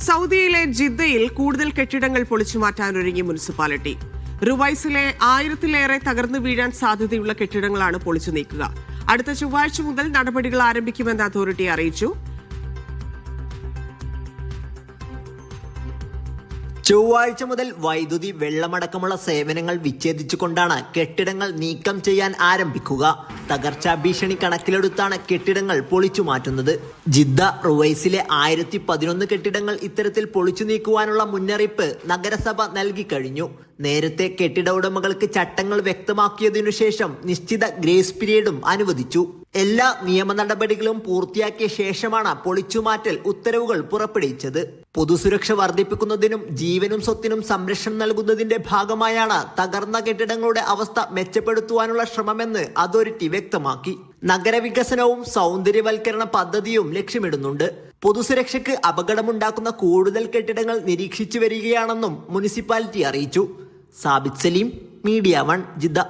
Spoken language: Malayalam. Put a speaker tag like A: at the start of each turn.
A: സൗദിയിലെ ജിദ്ദയിൽ കൂടുതൽ കെട്ടിടങ്ങൾ പൊളിച്ചുമാറ്റാനൊരുങ്ങി മുനിസിപ്പാലിറ്റി. റുവൈസിലെ 1000-ലേറെ തകർന്നു വീഴാൻ സാധ്യതയുള്ള കെട്ടിടങ്ങളാണ് പൊളിച്ചു നീക്കുക. അടുത്ത ചൊവ്വാഴ്ച മുതൽ നടപടികൾ ആരംഭിക്കുമെന്ന് അതോറിറ്റി അറിയിച്ചു.
B: ചൊവ്വാഴ്ച മുതൽ വൈദ്യുതി, വെള്ളമടക്കമുള്ള സേവനങ്ങൾ വിച്ഛേദിച്ചുകൊണ്ടാണ് കെട്ടിടങ്ങൾ നീക്കം ചെയ്യാൻ ആരംഭിക്കുക. തകർച്ചാ ഭീഷണി കണക്കിലെടുത്താണ് കെട്ടിടങ്ങൾ പൊളിച്ചു മാറ്റുന്നത്. ജിദ്ദ, റുവൈസിലെ 1011 കെട്ടിടങ്ങൾ ഇത്തരത്തിൽ പൊളിച്ചു നീക്കുവാനുള്ള മുന്നറിയിപ്പ് നഗരസഭ നൽകി കഴിഞ്ഞു. നേരത്തെ കെട്ടിട ഉടമകൾക്ക് ചട്ടങ്ങൾ വ്യക്തമാക്കിയതിനു ശേഷം നിശ്ചിത ഗ്രേസ് പീരീഡും അനുവദിച്ചു. എല്ലാ നിയമ നടപടികളും പൂർത്തിയാക്കിയ ശേഷമാണ് പൊളിച്ചുമാറ്റൽ ഉത്തരവുകൾ പുറപ്പെടുവിച്ചത്. പൊതുസുരക്ഷ വർദ്ധിപ്പിക്കുന്നതിനും ജീവനും സ്വത്തിനും സംരക്ഷണം നൽകുന്നതിന്റെ ഭാഗമായാണ് തകർന്ന കെട്ടിടങ്ങളുടെ അവസ്ഥ മെച്ചപ്പെടുത്തുവാനുള്ള ശ്രമമെന്ന് അതോറിറ്റി വ്യക്തമാക്കി. നഗരവികസനവും സൗന്ദര്യവൽക്കരണ പദ്ധതിയും ലക്ഷ്യമിടുന്നുണ്ട്. പൊതുസുരക്ഷയ്ക്ക് അപകടമുണ്ടാക്കുന്ന കൂടുതൽ കെട്ടിടങ്ങൾ നിരീക്ഷിച്ചു വരികയാണെന്നും മുനിസിപ്പാലിറ്റി അറിയിച്ചു. Sabith Saleem, media 1, Jeddah.